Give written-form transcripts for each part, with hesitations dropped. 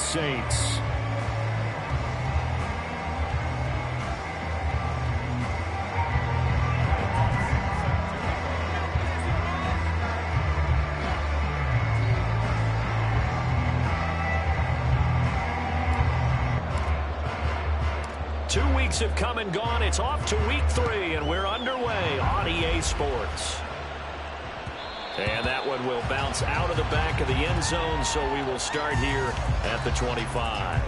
Orleans Saints. Have come and gone. It's off to week 3, and we're underway on EA Sports. And that one will bounce out of the back of the end zone, so we will start here at the 25.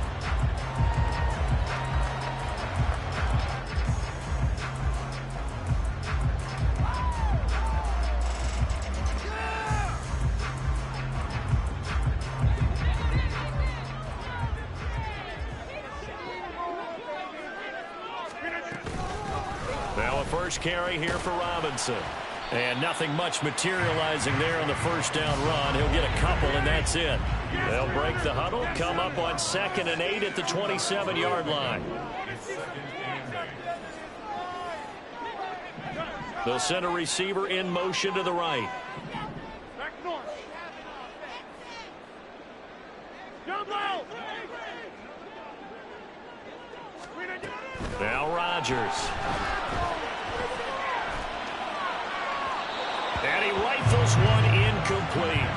Carry here for Robinson. And nothing much materializing there on the first down run. He'll get a couple, and that's it. They'll break the huddle, come up on 2nd and 8 at the 27-yard line. They'll send a receiver in motion to the right. Now Rodgers. And he rifles one incomplete.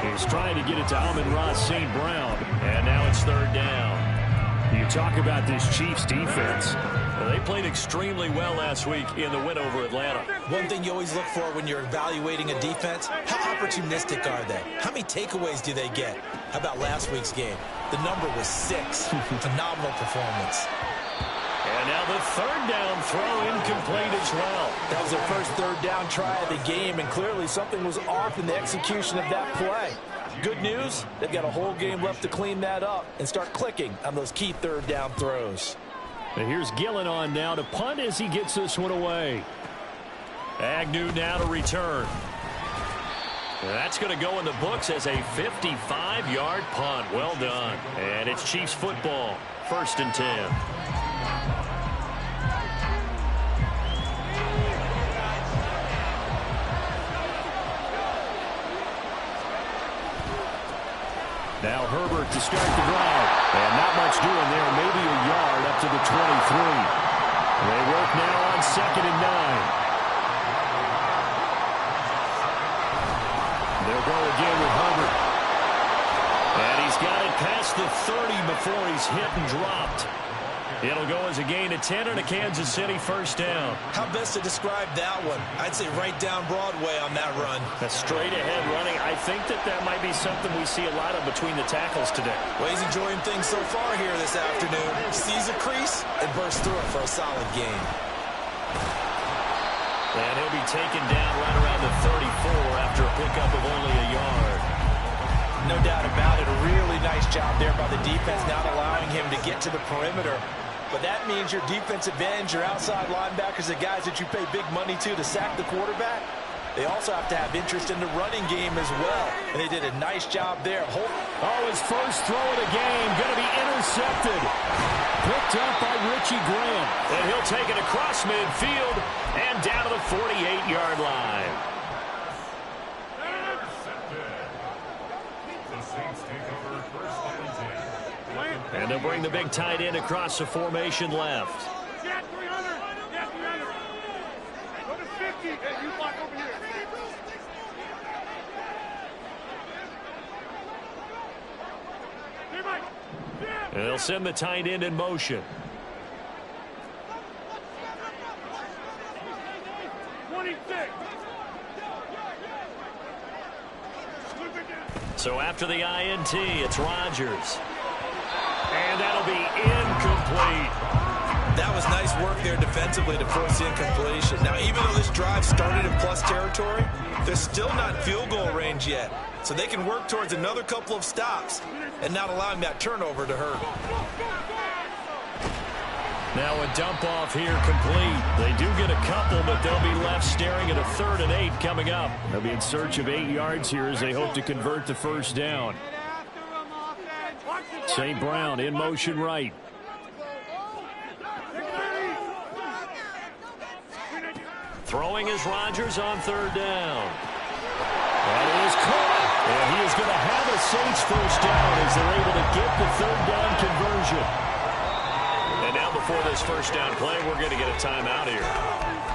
He's trying to get it to Amon-Ra St. Brown. And now it's 3rd down. You talk about this Chiefs defense. Well, they played extremely well last week in the win over Atlanta. One thing you always look for when you're evaluating a defense, how opportunistic are they? How many takeaways do they get? How about last week's game? The number was 6. Phenomenal performance. And now the 3rd down throw incomplete as well. That was their first 3rd down try of the game, and clearly something was off in the execution of that play. Good news, they've got a whole game left to clean that up and start clicking on those key 3rd down throws. And here's Gillen on now to punt as he gets this one away. Agnew now to return. And that's going to go in the books as a 55-yard punt. Well done. And it's Chiefs football. 1st and 10. Now Herbert to start the drive. And not much doing there. Maybe a yard up to the 23. They work now on 2nd and 9. They'll go again with Herbert. And he's got it past the 30 before he's hit and dropped. It'll go as a gain of 10 and a Kansas City 1st down. How best to describe that one? I'd say right down Broadway on that run. That's straight ahead running. I think that might be something we see a lot of between the tackles today. Well, he's enjoying things so far here this afternoon. Sees a crease and bursts through it for a solid gain. And he'll be taken down right around the 34 after a pickup of only a yard. No doubt about it. A really nice job there by the defense, not allowing him to get to the perimeter. But that means your defensive ends, your outside linebackers, the guys that you pay big money to sack the quarterback, they also have to have interest in the running game as well. And they did a nice job there. Oh, his first throw of the game going to be intercepted. Picked up by Richie Graham. And he'll take it across midfield and down to the 48-yard line. And they'll bring the big tight end across the formation left. Get 300. Get 300. Go to 50. Hey, you block over here. And they'll send the tight end in motion. 26. So after the INT, it's Rodgers. And that'll be incomplete. That was nice work there defensively to force the incompletion. Now, even though this drive started in plus territory, they're still not field goal range yet. So they can work towards another couple of stops and not allowing that turnover to hurt. Now a dump off here complete. They do get a couple, but they'll be left staring at a 3rd and 8 coming up. They'll be in search of 8 yards here as they hope to convert the first down. St. Brown in motion right. Throwing is Rodgers on 3rd down. That is caught. And he is going to have a Saints first down as they're able to get the this first down play, we're going to get a timeout here.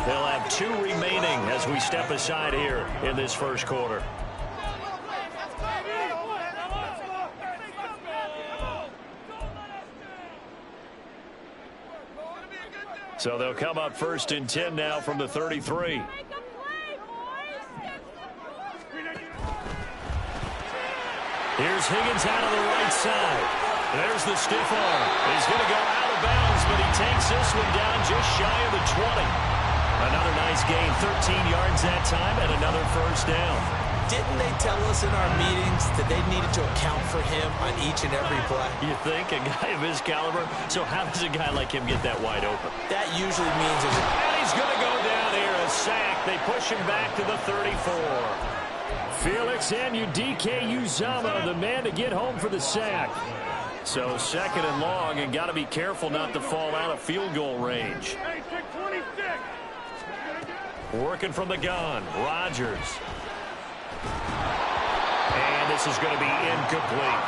They'll have 2 remaining as we step aside here in this first quarter. So they'll come up 1st and 10 now from the 33. Here's Higgins out of the right side. There's the stiff arm. He's going to go out of bounds, but he takes this one down just shy of the 20. Another nice gain, 13 yards that time, and another first down. Didn't they tell us in our meetings that they needed to account for him on each and every play? You think? A guy of his caliber? So how does a guy like him get that wide open? That usually means there's a... And he's going to go down here, a sack. They push him back to the 34. Felix Anudike-Uzomah, the man to get home for the sack. So 2nd and long, and got to be careful not to fall out of field goal range. Hey, take 26. Working from the gun, Rodgers. And this is going to be incomplete.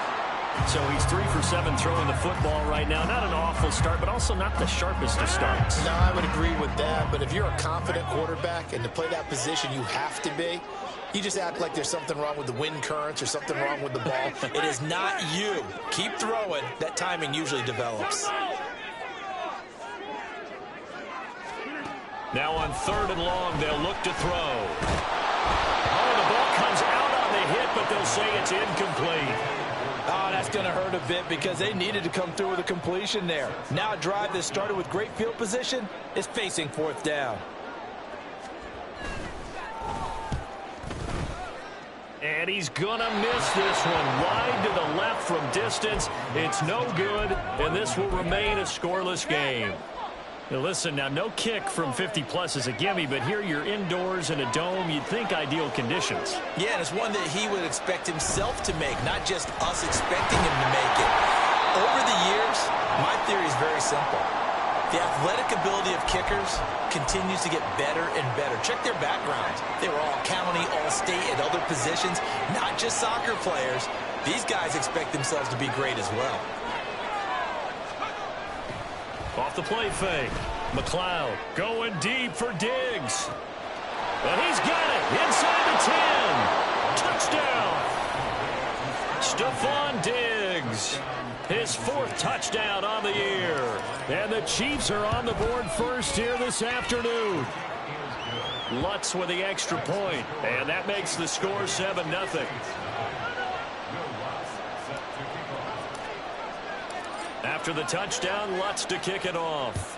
So he's 3 for 7 throwing the football right now. Not an awful start, but also not the sharpest of starts. No, I would agree with that. But if you're a confident quarterback and to play that position you have to be, you just act like there's something wrong with the wind currents or something wrong with the ball. It is not you. Keep throwing. That timing usually develops. Now on 3rd and long, they'll look to throw. Oh, the ball comes out on the hit, but they'll say it's incomplete. Oh, that's going to hurt a bit because they needed to come through with a completion there. Now a drive that started with great field position is facing 4th down. And he's going to miss this one. Wide to the left from distance. It's no good, and this will remain a scoreless game. Now listen, now no kick from 50-plus is a gimme, but here you're indoors in a dome. You'd think ideal conditions. Yeah, and it's one that he would expect himself to make, not just us expecting him to make it. Over the years, my theory is very simple. The athletic ability of kickers continues to get better and better. Check their backgrounds. They were all county, all state, at other positions, not just soccer players. These guys expect themselves to be great as well. Off the play fake. McLeod going deep for Diggs. And he's got it inside the 10. Touchdown. Stephon Diggs. His 4th touchdown on the year. And the Chiefs are on the board first here this afternoon. Lutz with the extra point. And that makes the score 7-0. After the touchdown, Lutz to kick it off.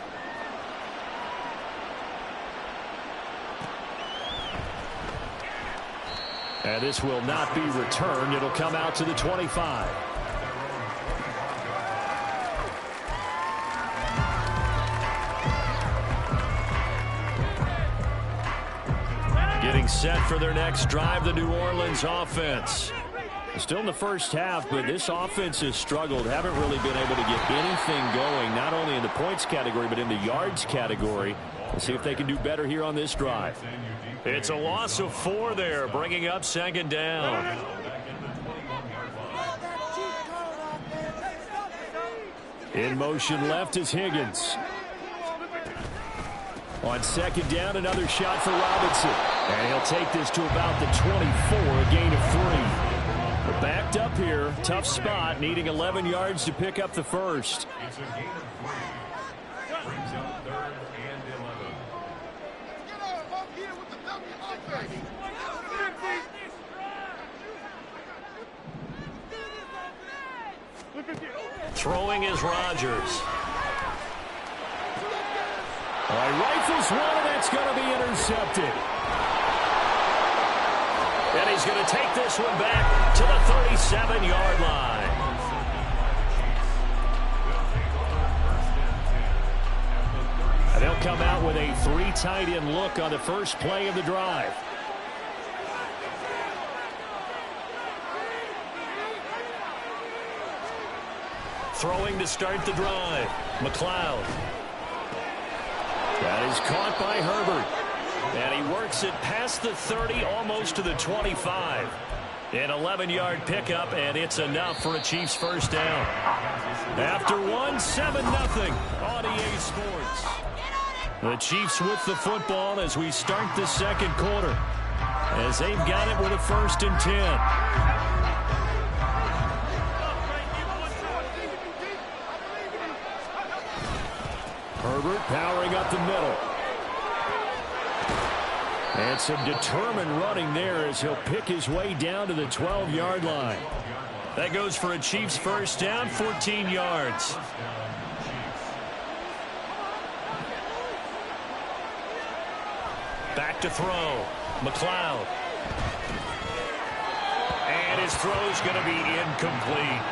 And this will not be returned. It'll come out to the 25. Getting set for their next drive, the New Orleans offense. Still in the first half, but this offense has struggled. Haven't really been able to get anything going, not only in the points category, but in the yards category. We'll see if they can do better here on this drive. It's a loss of 4 there, bringing up 2nd down. In motion left is Higgins. On 2nd down, another shot for Robinson. And he'll take this to about the 24, a gain of 3. Backed up here, tough spot, needing 11 yards to pick up the first. Throwing is Rodgers. All right, rifles one, and that's going to be intercepted. And he's going to take this one back to the 37-yard line. And they'll come out with a 3 tight end look on the first play of the drive. Throwing to start the drive. McLeod. That is caught by Herbert. And he works it past the 30, almost to the 25. An 11-yard pickup, and it's enough for a Chiefs first down. After one, 7-0 on EA Sports. The Chiefs with the football as we start the second quarter, as they've got it with a 1st and 10. Herbert powering up the middle. And some determined running there as he'll pick his way down to the 12-yard line. That goes for a Chiefs first down, 14 yards. Back to throw. McLeod. And his throw's going to be incomplete.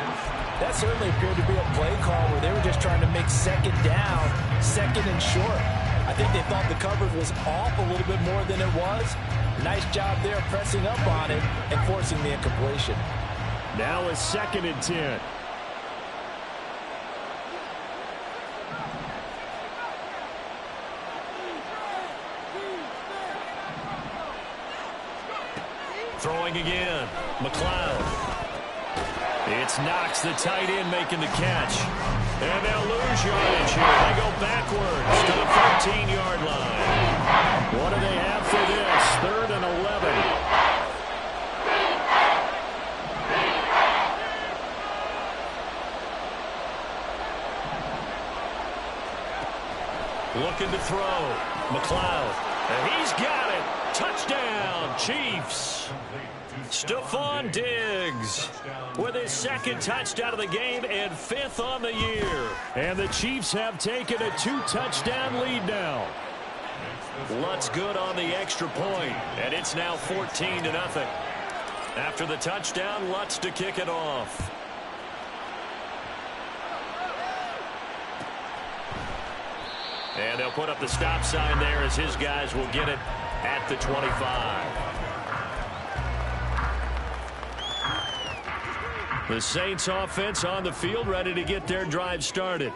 That certainly appeared to be a play call where they were just trying to make second down, 2nd and short. I think they thought the coverage was off a little bit more than it was. Nice job there pressing up on it and forcing the incompletion. Now a 2nd and 10. Throwing again. McLeod. It's Knox, the tight end, making the catch. And they'll lose yardage here. They go backwards to the 13-yard line. What do they have for this? 3rd and 11. Looking to throw. McLeod. And he's got it. Touchdown, Chiefs. Stephon Diggs with his 2nd touchdown of the game and 5th on the year. And the Chiefs have taken a 2-touchdown lead now. Lutz good on the extra point, and it's now 14-0. After the touchdown, Lutz to kick it off. And they'll put up the stop sign there as his guys will get it at the 25. The Saints offense on the field ready to get their drive started.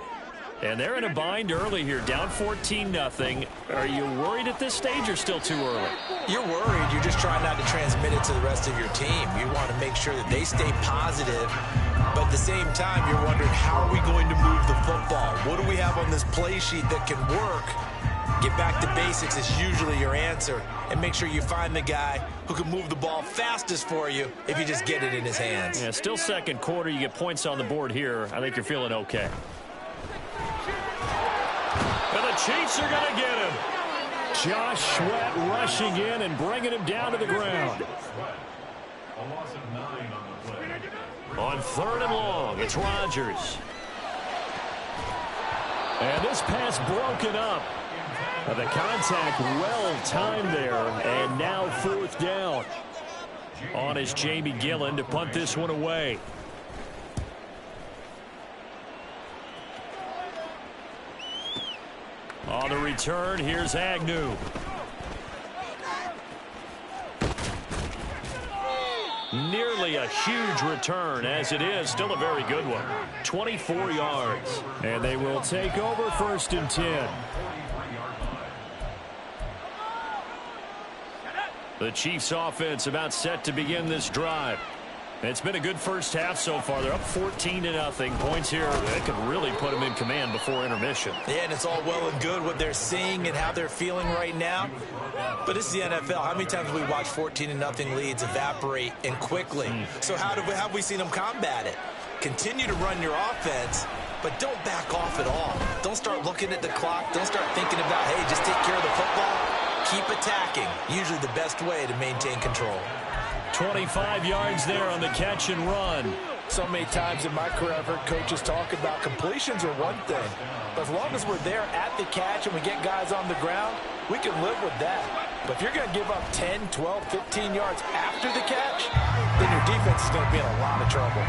And they're in a bind early here, down 14-0. Are you worried at this stage or still too early? You're worried. You're just trying not to transmit it to the rest of your team. You want to make sure that they stay positive. But at the same time, you're wondering, how are we going to move the football? What do we have on this play sheet that can work? Get back to basics is usually your answer. And make sure you find the guy who can move the ball fastest for you if you just get it in his hands. Yeah, still second quarter. You get points on the board here. I think you're feeling okay. And the Chiefs are going to get him. Josh Sweat rushing in and bringing him down to the ground. On 3rd and long, it's Rodgers. And this pass broken up. The contact well timed there, and now 4th down. On is Jamie Gillen to punt this one away. On the return, here's Agnew. Nearly a huge return, as it is. Still a very good one. 24 yards. And they will take over 1st and 10. The Chiefs offense about set to begin this drive. It's been a good first half so far. They're up 14-0. Points here that could really put them in command before intermission. Yeah, and it's all well and good what they're seeing and how they're feeling right now. But this is the NFL. How many times have we watched 14-0 leads evaporate and quickly? So how have we seen them combat it? Continue to run your offense, but don't back off at all. Don't start looking at the clock. Don't start thinking about, hey, just take care of the football. Keep attacking. Usually the best way to maintain control. 25 yards there on the catch and run. So many times in my career I've heard coaches talk about completions are one thing. But as long as we're there at the catch and we get guys on the ground, we can live with that. But if you're going to give up 10, 12, 15 yards after the catch, then your defense is going to be in a lot of trouble.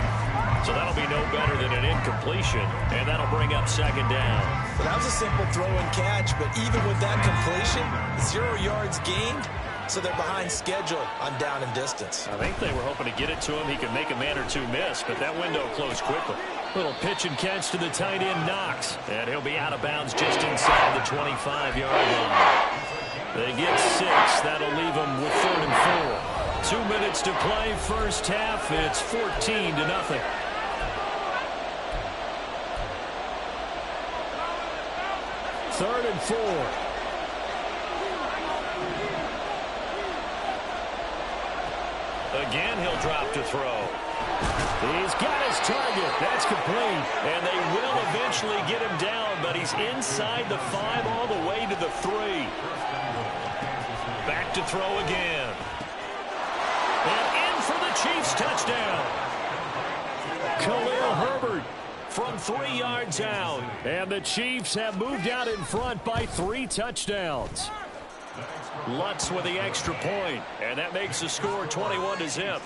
So that'll be no better than an incompletion, and that'll bring up 2nd down. Well, that was a simple throw and catch, but even with that completion, 0 yards gained, so they're behind schedule on down and distance. I think they were hoping to get it to him. He could make a man or two miss, but that window closed quickly. Little pitch and catch to the tight end, Knox. And he'll be out of bounds just inside the 25-yard line. They get 6. That'll leave them with 3rd and 4. 2 minutes to play, first half. It's 14-0. Third and 4. Again, he'll drop to throw. He's got his target. That's complete. And they will eventually get him down, but he's inside the 5 all the way to the 3. Back to throw again. And in for the Chiefs touchdown. Khalil Herbert from 3 yards out. And the Chiefs have moved out in front by 3 touchdowns. Lutz with the extra point, and that makes the score 21-0.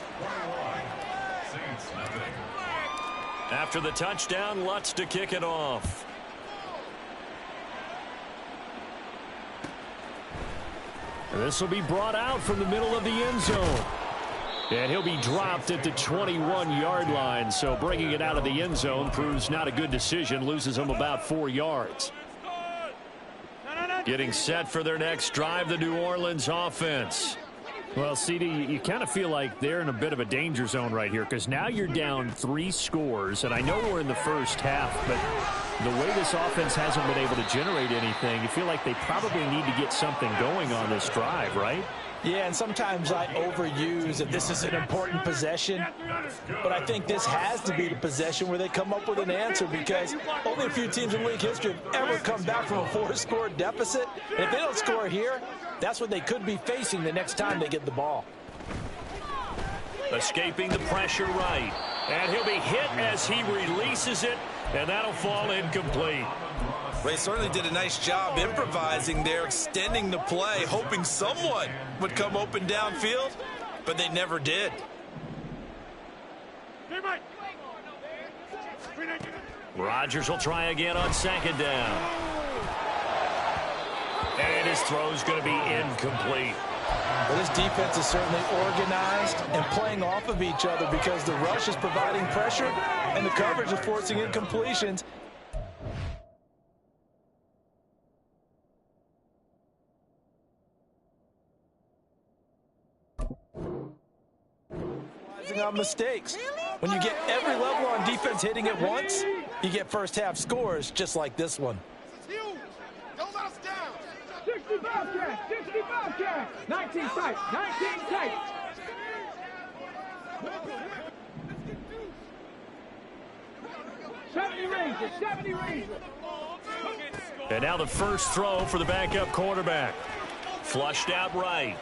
After the touchdown, Lutz to kick it off. And this will be brought out from the middle of the end zone. And he'll be dropped at the 21-yard line, so bringing it out of the end zone proves not a good decision, loses him about 4 yards. Getting set for their next drive, the New Orleans offense. Well, CD, you kind of feel like they're in a bit of a danger zone right here because now you're down 3 scores, and I know we're in the first half, but the way this offense hasn't been able to generate anything, you feel like they probably need to get something going on this drive, right? Yeah, and sometimes I overuse that this is an important possession, but I think this has to be the possession where they come up with an answer because only a few teams in league history have ever come back from a 4-score deficit. And if they don't score here, that's what they could be facing the next time they get the ball. Escaping the pressure right, and he'll be hit as he releases it, and that'll fall incomplete. They certainly did a nice job improvising there, extending the play, hoping someone would come open downfield, but they never did. Rodgers will try again on 2nd down. And his throw's going to be incomplete. Well, this defense is certainly organized and playing off of each other because the rush is providing pressure and the coverage is forcing incompletions. On mistakes. When you get every level on defense hitting at once, you get first half scores just like this one. Don't let us down. 65 cash, 65 cash. 19 tight, 19 tight. 70 ranges, 70 ranges. And now the first throw for the backup quarterback. Flushed out right.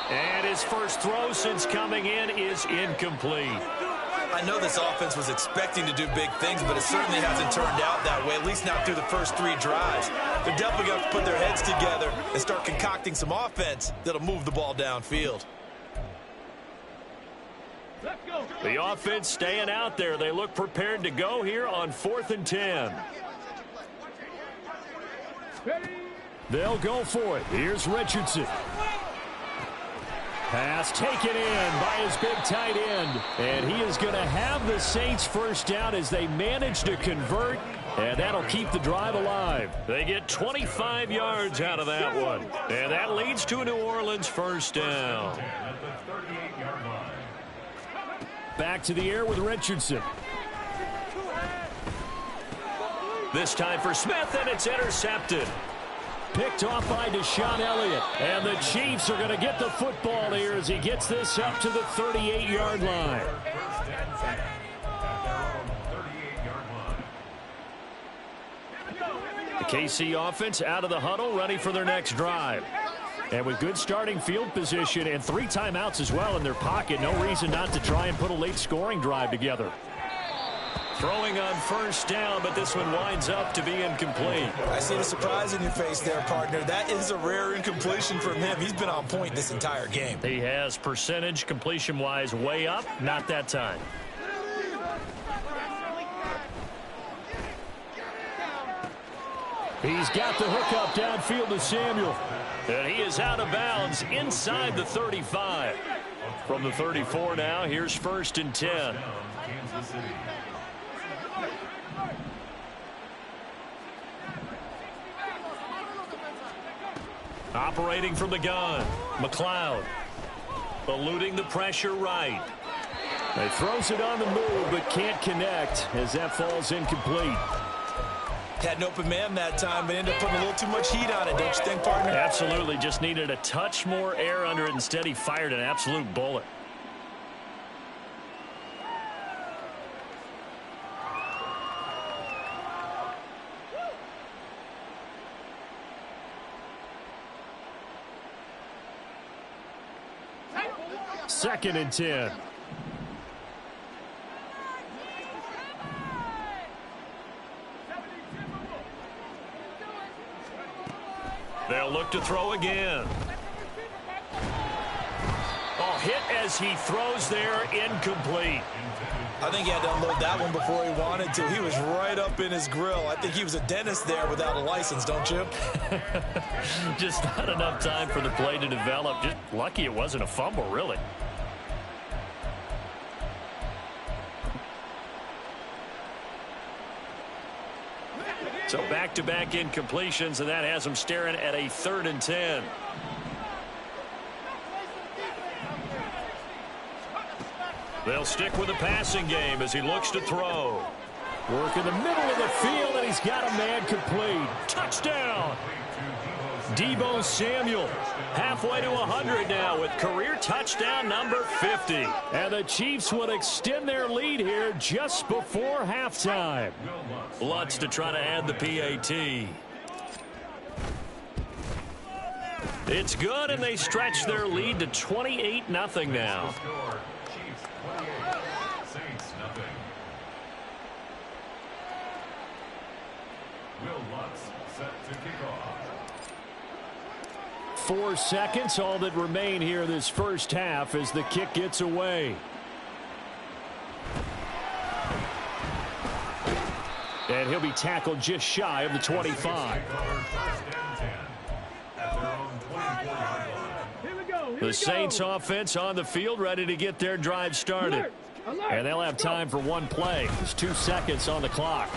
And his first throw since coming in is incomplete. I know this offense was expecting to do big things, but it certainly hasn't turned out that way, at least not through the first 3 drives. They're definitely going to put their heads together and start concocting some offense that'll move the ball downfield. The offense staying out there. They look prepared to go here on 4th and 10. They'll go for it. Here's Richardson. Pass taken in by his big tight end. And he is going to have the Saints first down as they manage to convert. And that'll keep the drive alive. They get 25 yards out of that one. And that leads to a New Orleans first down. Back to the air with Richardson. This time for Smith, and it's intercepted. Picked off by Deshaun Elliott. And the Chiefs are going to get the football here as he gets this up to the 38-yard line. The KC offense out of the huddle, ready for their next drive. And with good starting field position and 3 timeouts as well in their pocket, no reason not to try and put a late scoring drive together. Throwing on first down, but this one winds up to be incomplete. I see the surprise in your face there, partner. That is a rare incompletion from him. He's been on point this entire game. He has percentage completion-wise way up, not that time. He's got the hook up downfield to Samuel. And he is out of bounds inside the 35. From the 34 now, here's 1st and 10. Operating from the gun, McLeod. Eluding the pressure right. He throws it on the move, but can't connect as that falls incomplete. Had an open man that time, but ended up putting a little too much heat on it, don't you think, partner? Absolutely. Just needed a touch more air under it. Instead, he fired an absolute bullet. Second and 10. They'll look to throw again. Oh, hit as he throws there, incomplete. I think he had to unload that one before he wanted to. He was right up in his grill. I think he was a dentist there without a license, don't you? Just not enough time for the play to develop. Just lucky it wasn't a fumble, really. So back-to-back incompletions, and that has him staring at a 3rd and 10. They'll stick with the passing game as he looks to throw. Work in the middle of the field, and he's got a man complete. Touchdown! Deebo Samuel halfway to 100 now with career touchdown number 50. And the Chiefs will extend their lead here just before halftime. Lutz to try to add the PAT. It's good, and they stretch their lead to 28-0 now. Will Lutz set to kick off. 4 seconds, all that remain here this first half as the kick gets away. And he'll be tackled just shy of the 25. The Saints offense on the field ready to get their drive started. And they'll have time for one play. There's 2 seconds on the clock.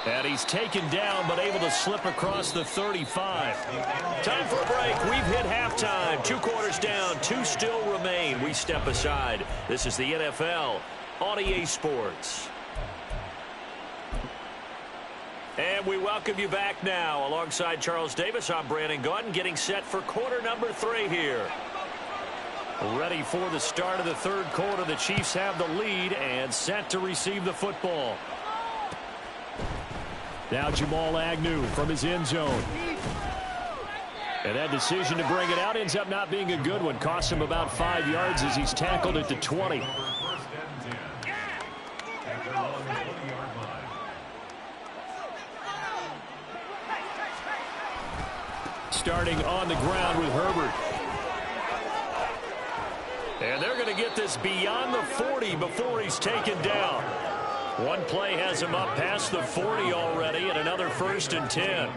And he's taken down, but able to slip across the 35. Time for a break. We've hit halftime. 2 quarters down, 2 still remain. We step aside. This is the NFL on EA Sports. And we welcome you back now. Alongside Charles Davis, I'm Brandon Gaudin, getting set for quarter number 3 here. Ready for the start of the 3rd quarter. The Chiefs have the lead and set to receive the football. Now Jamal Agnew from his end zone. And that decision to bring it out ends up not being a good one. Cost him about 5 yards as he's tackled at the 20. Starting on the ground with Herbert. And they're going to get this beyond the 40 before he's taken down. One play has him up past the 40 already, and another 1st and 10.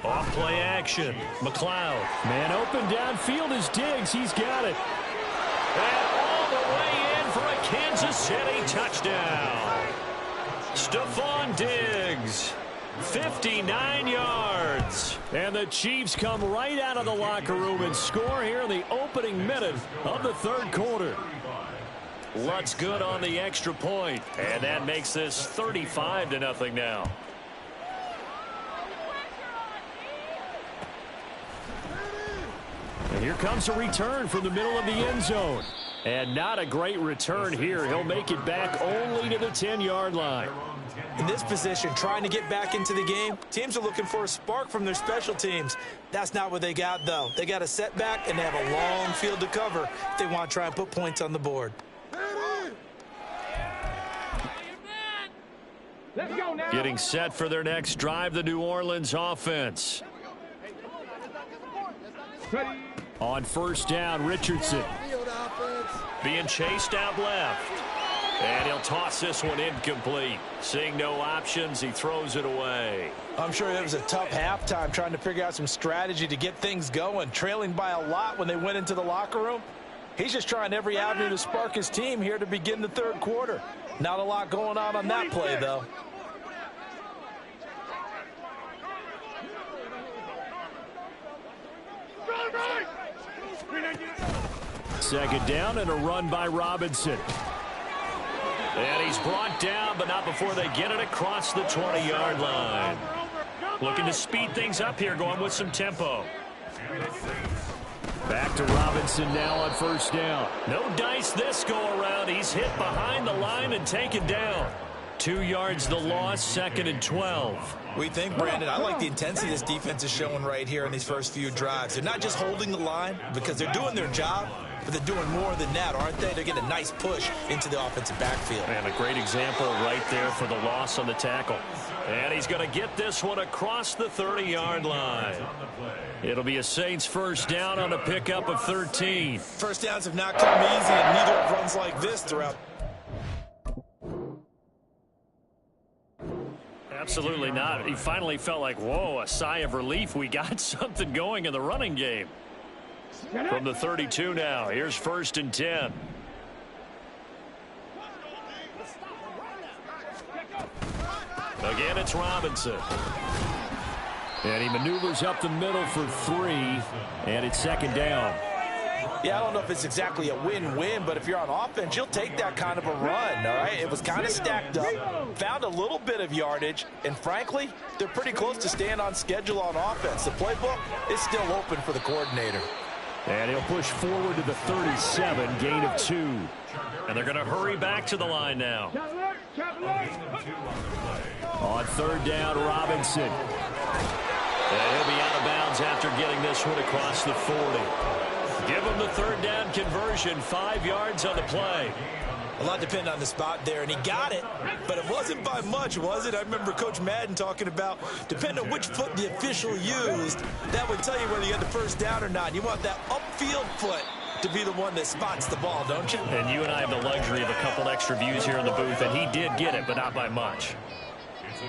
Off play action. McLeod. Man open downfield is Diggs. He's got it. And all the way in for a Kansas City touchdown. Stephon Diggs. 59 yards. And the Chiefs come right out of the locker room and score here in the opening minute of the 3rd quarter. Lutz good on the extra point, and that makes this 35-0 now. And here comes a return from the middle of the end zone. And not a great return here. He'll make it back only to the 10-yard line. In this position, trying to get back into the game, teams are looking for a spark from their special teams. That's not what they got, though. They got a setback, and they have a long field to cover if they want to try and put points on the board. Let's go now. Getting set for their next drive, the New Orleans offense. Ready. On 1st down, Richardson. Being chased out left. And he'll toss this one incomplete. Seeing no options, he throws it away. I'm sure it was a tough halftime trying to figure out some strategy to get things going. Trailing by a lot when they went into the locker room. He's just trying every avenue to spark his team here to begin the 3rd quarter. Not a lot going on that play, though. Second down and a run by Robinson. And he's brought down, but not before they get it across the 20-yard line. Looking to speed things up here, going with some tempo. Back to Robinson now on first down. No dice this go-around. He's hit behind the line and taken down. 2 yards the loss, 2nd and 12. We think, Brandon, I like the intensity this defense is showing right here in these first few drives. They're not just holding the line because they're doing their job, but they're doing more than that, aren't they? They're getting a nice push into the offensive backfield. And a great example right there for the loss on the tackle. And he's going to get this one across the 30-yard line. It'll be a Saints first down on a pickup of 13. First downs have not come easy, and neither have runs like this throughout. Absolutely not. He finally felt like, whoa, a sigh of relief. We got something going in the running game. From the 32 now, here's 1st and 10. Again, it's Robinson. And he maneuvers up the middle for 3, and it's 2nd down. Yeah, I don't know if it's exactly a win-win, but if you're on offense, you'll take that kind of a run, all right? It was kind of stacked up, found a little bit of yardage, and frankly, they're pretty close to staying on schedule on offense. The playbook is still open for the coordinator. And he'll push forward to the 37, gain of 2. And they're going to hurry back to the line now. On 3rd down, Robinson. And he'll be out of bounds after getting this one across the 40. Give him the 3rd down conversion, 5 yards on the play. A lot depended on the spot there, and he got it, but it wasn't by much, was it? I remember Coach Madden talking about, depending on which foot the official used, that would tell you whether you had the first down or not. You want that upfield foot to be the one that spots the ball, don't you? And you and I have the luxury of a couple extra views here in the booth, and he did get it, but not by much.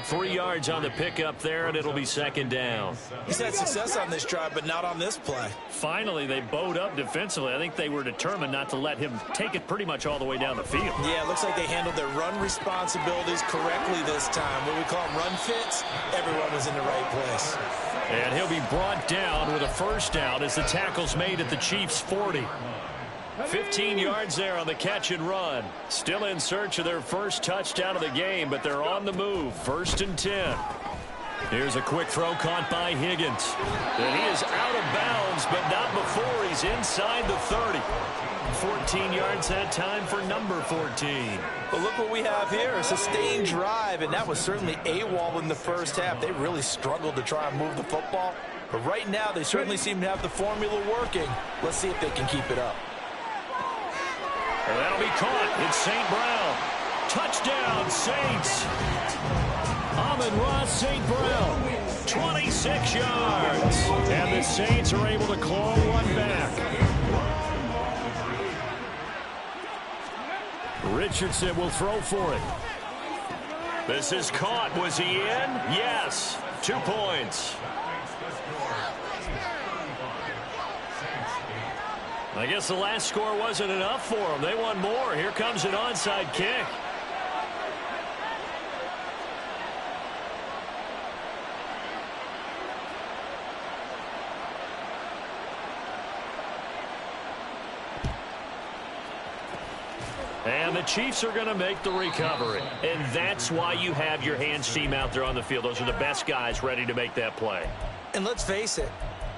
3 yards on the pickup there, and it'll be 2nd down. He's had success on this drive, but not on this play. Finally, they bowed up defensively. I think they were determined not to let him take it pretty much all the way down the field. Yeah, it looks like they handled their run responsibilities correctly this time. What we call them run fits, everyone was in the right place. And he'll be brought down with a first down as the tackle's made at the Chiefs' 40. 15 yards there on the catch and run. Still in search of their first touchdown of the game, but they're on the move. 1st and 10. Here's a quick throw caught by Higgins. And he is out of bounds, but not before he's inside the 30. 14 yards that time for number 14. But look what we have here, a sustained drive, and that was certainly AWOL in the first half. They really struggled to try and move the football. But right now, they certainly seem to have the formula working. Let's see if they can keep it up. Well, that'll be caught. It's St. Brown. Touchdown, Saints. Amon-Ra St. Brown. 26 yards. And the Saints are able to claw one back. Richardson will throw for it. This is caught. Was he in? Yes. 2 points. I guess the last score wasn't enough for them. They want more. Here comes an onside kick. And the Chiefs are going to make the recovery. And that's why you have your hands team out there on the field. Those are the best guys ready to make that play. And let's face it,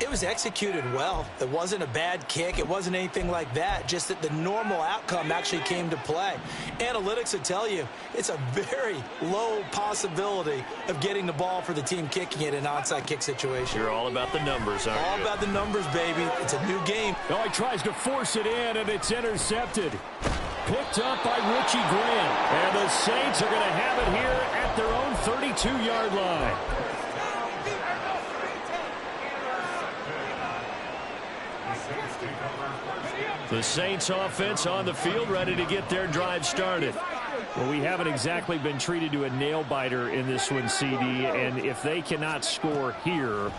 it was executed well. It wasn't a bad kick. It wasn't anything like that. Just that the normal outcome actually came to play. Analytics will tell you it's a very low possibility of getting the ball for the team kicking it in an onside kick situation. You're all about the numbers, aren't you? All about the numbers, baby. It's a new game. Oh, he tries to force it in, and it's intercepted. Picked up by Richie Grant. And the Saints are going to have it here at their own 32-yard line. The Saints offense on the field, ready to get their drive started. Well, we haven't exactly been treated to a nail-biter in this one, CD, and if they cannot score here,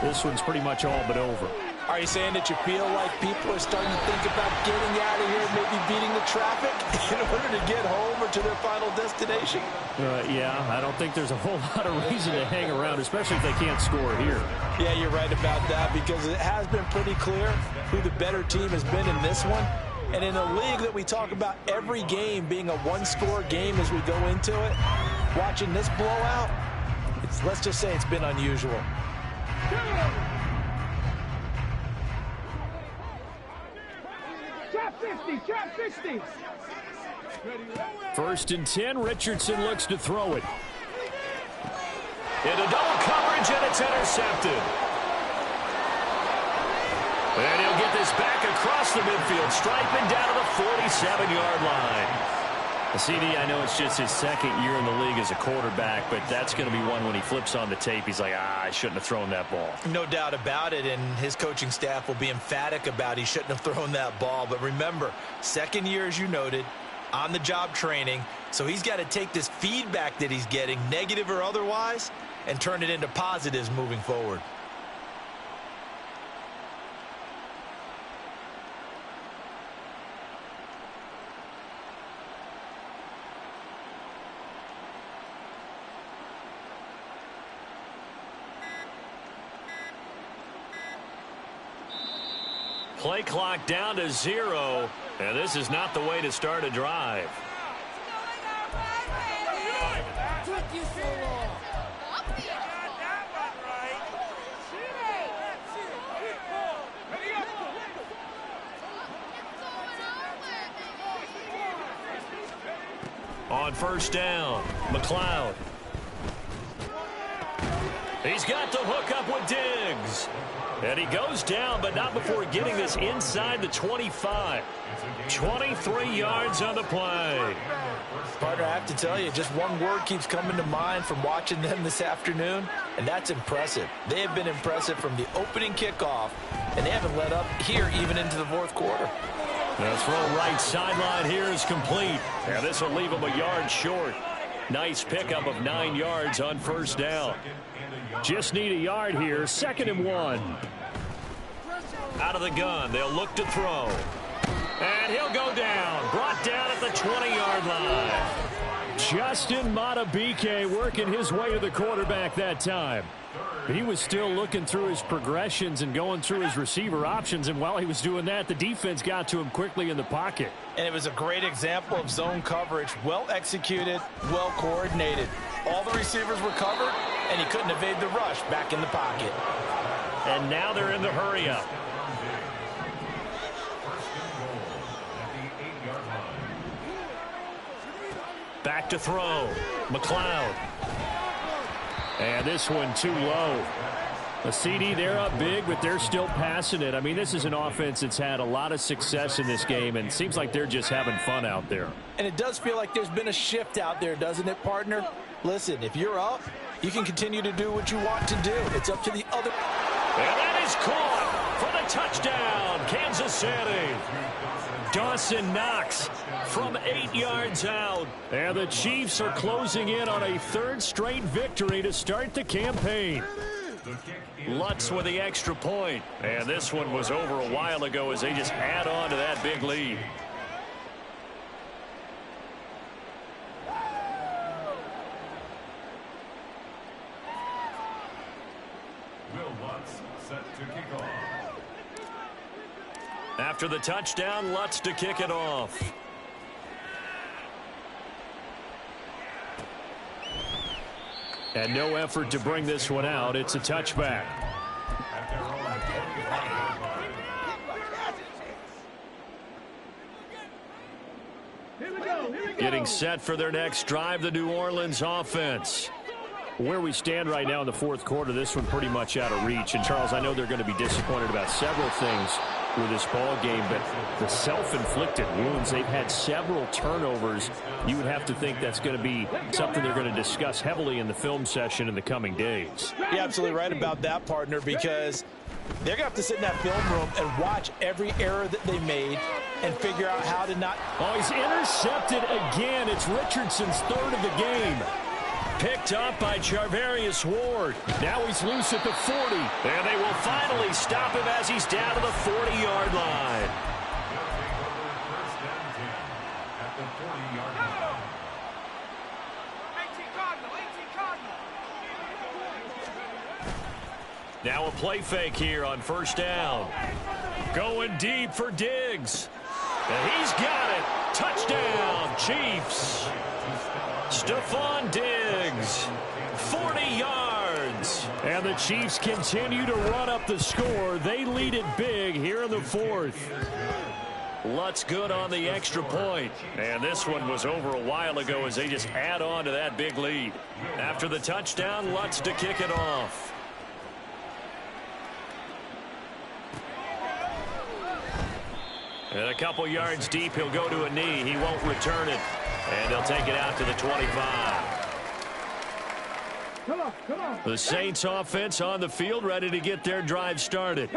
this one's pretty much all but over. Are you saying that you feel like people are starting to think about getting out of here, maybe be beating the traffic in order to get home or to their final destination? Yeah, I don't think there's a whole lot of reason to hang around, especially if they can't score here. Yeah, you're right about that, because it has been pretty clear who the better team has been in this one. And in a league that we talk about every game being a one-score game as we go into it, watching this blowout, let's just say it's been unusual. Trap 50, trap 50. 1st and 10, Richardson looks to throw it. Into double coverage, and it's intercepted. And he'll get this back across the midfield stripe and down to the 47-yard line. CD, I know it's just his 2nd year in the league as a quarterback, but that's going to be one when he flips on the tape, he's like, I shouldn't have thrown that ball. No doubt about it, and his coaching staff will be emphatic about he shouldn't have thrown that ball. But remember, 2nd year, as you noted, on-the-job training, so he's got to take this feedback that he's getting, negative or otherwise, and turn it into positives moving forward. Play clock down to 0, and this is not the way to start a drive. On 1st down, McLeod. He's got the hook up with Diggs. And he goes down, but not before getting this inside the 25. 23 yards on the play. Partner, I have to tell you, just one word keeps coming to mind from watching them this afternoon, and that's impressive. They have been impressive from the opening kickoff, and they haven't let up here even into the 4th quarter. The throw right sideline here is complete. And this will leave him a yard short. Nice pickup of 9 yards on 1st down. Just need a yard here. 2nd and 1. Out of the gun, they'll look to throw. And he'll go down. Brought down at the 20-yard line. Justin Madubuike working his way to the quarterback that time. He was still looking through his progressions and going through his receiver options, and while he was doing that, the defense got to him quickly in the pocket. And it was a great example of zone coverage. Well executed, well coordinated. All the receivers were covered, and he couldn't evade the rush back in the pocket. And now they're in the hurry-up. Back to throw. McLeod. And this one too low. A CD, they're up big, but they're still passing it. I mean, this is an offense that's had a lot of success in this game, and it seems like they're just having fun out there. And it does feel like there's been a shift out there, doesn't it, partner? Listen, if you're up, you can continue to do what you want to do. It's up to the other. And that is caught for the touchdown, Kansas City. Dawson Knox from 8 yards out. And the Chiefs are closing in on a 3rd straight victory to start the campaign. Lutz with the extra point. And this one was over a while ago as they just add on to that big lead. Will Lutz set to kick off. After the touchdown, Lutz to kick it off. And no effort to bring this one out. It's a touchback. Getting set for their next drive, the New Orleans offense. Where we stand right now in the 4th quarter, this one pretty much out of reach. And, Charles, I know they're going to be disappointed about several things with this ball game, but the self-inflicted wounds, they've had several turnovers. You would have to think that's going to be something they're going to discuss heavily in the film session in the coming days. You're absolutely right about that, partner, because they're going to have to sit in that film room and watch every error that they made and figure out how to not. Oh, he's intercepted again. It's Richardson's 3rd of the game. Picked up by Charvarius Ward. Now he's loose at the 40. And they will finally stop him as he's down to the 40-yard line. Now a play fake here on first down. Going deep for Diggs. And he's got it. Touchdown, Chiefs. Stephon Diggs, 40 yards. And the Chiefs continue to run up the score. They lead it big here in the fourth. Lutz good on the extra point. And this one was over a while ago as they just add on to that big lead. After the touchdown, Lutz to kick it off. And a couple yards deep, he'll go to a knee. He won't return it. And they'll take it out to the 25. Come on. The Saints offense on the field, ready to get their drive started.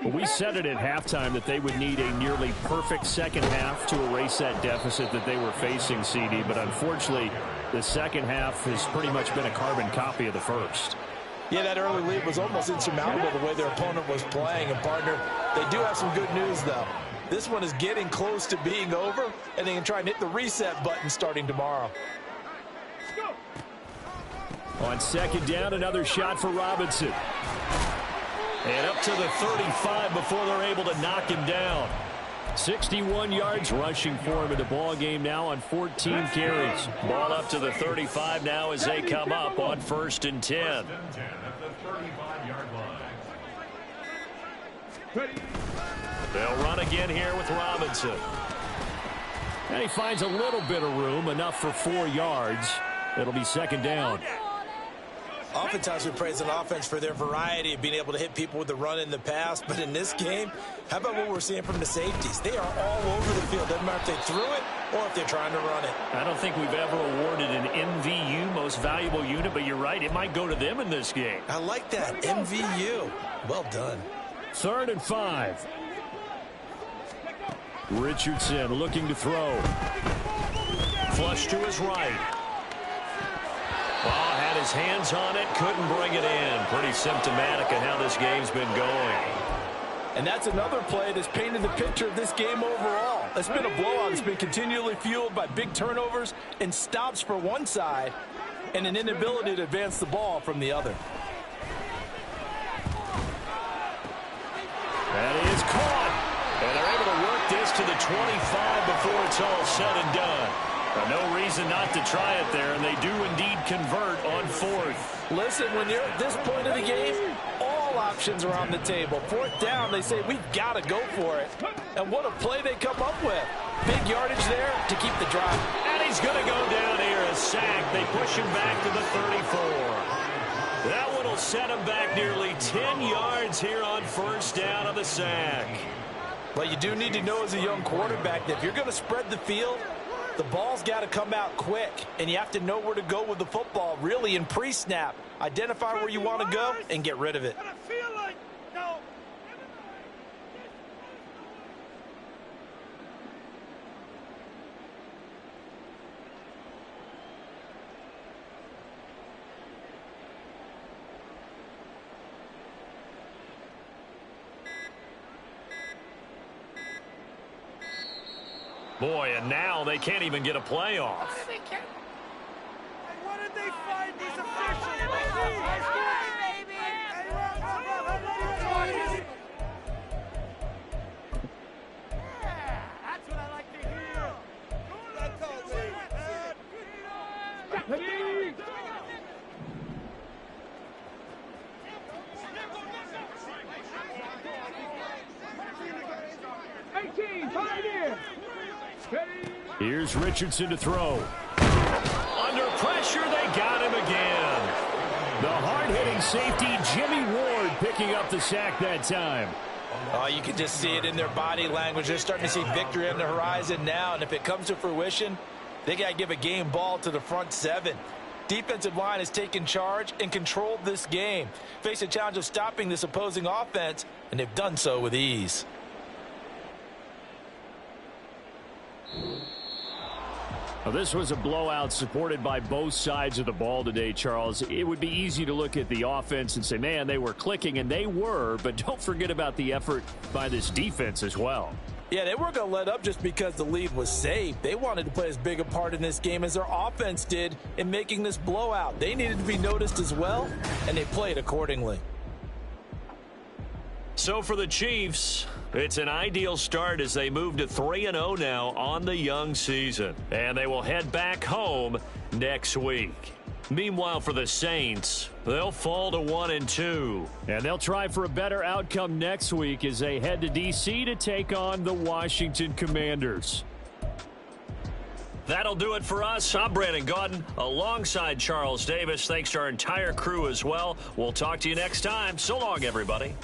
We said it at halftime that they would need a nearly perfect second half to erase that deficit that they were facing, CD. But unfortunately, the second half has pretty much been a carbon copy of the first. Yeah, that early lead was almost insurmountable the way their opponent was playing. And, partner, they do have some good news, though. This one is getting close to being over, and they can try and hit the reset button starting tomorrow. On second down, another shot for Robinson. And up to the 35 before they're able to knock him down. 61 yards rushing for him in the ball game now on 14 carries. Ball up to the 35 now as they come up on 1st and 10. At the 35-yard line. They'll run again here with Robinson. And he finds a little bit of room, enough for 4 yards. It'll be second down. Oftentimes we praise an offense for their variety of being able to hit people with the run in the pass. But in this game, how about what we're seeing from the safeties? They are all over the field. Doesn't matter if they threw it or if they're trying to run it. I don't think we've ever awarded an MVU, most valuable unit, but you're right, it might go to them in this game. I like that. MVU. Well done. 3rd and 5. Richardson looking to throw. Flush to his right. Ball had his hands on it, couldn't bring it in. Pretty symptomatic of how this game's been going. And that's another play that's painted the picture of this game overall. It's been a blowout. It's been continually fueled by big turnovers and stops for one side and an inability to advance the ball from the other. That is caught. And they're able to work this to the 25 before it's all said and done. No reason not to try it there, and they do indeed convert on 4th. Listen, when you're at this point of the game, all options are on the table. 4th down, they say, we've got to go for it. And what a play they come up with. Big yardage there to keep the drive. And he's going to go down here, a sack. They push him back to the 34. That one will set him back nearly 10 yards here on 1st down on the sack. But you do need to know as a young quarterback that if you're going to spread the field, the ball's got to come out quick, and you have to know where to go with the football, really, in pre-snap. Identify where you want to go and get rid of it. Boy, and now they can't even get a play off. What did they find these officials? That's what I like to hear. Here's Richardson to throw. Under pressure, they got him again. The hard-hitting safety, Jimmy Ward, picking up the sack that time. Oh, you can just see it in their body language. They're starting to see victory on the horizon now, and if it comes to fruition, they got to give a game ball to the front 7. Defensive line has taken charge and controlled this game. Face a challenge of stopping this opposing offense, and they've done so with ease. Well, this was a blowout supported by both sides of the ball today, Charles. It would be easy to look at the offense and say, man, they were clicking, and they were, but don't forget about the effort by this defense as well. Yeah, they weren't going to let up just because the lead was saved. They wanted to play as big a part in this game as their offense did in making this blowout. They needed to be noticed as well, and they played accordingly. So for the Chiefs, it's an ideal start as they move to 3-0 now on the young season. And they will head back home next week. Meanwhile, for the Saints, they'll fall to 1-2. And they'll try for a better outcome next week as they head to D.C. to take on the Washington Commanders. That'll do it for us. I'm Brandon Gaudin alongside Charles Davis. Thanks to our entire crew as well. We'll talk to you next time. So long, everybody.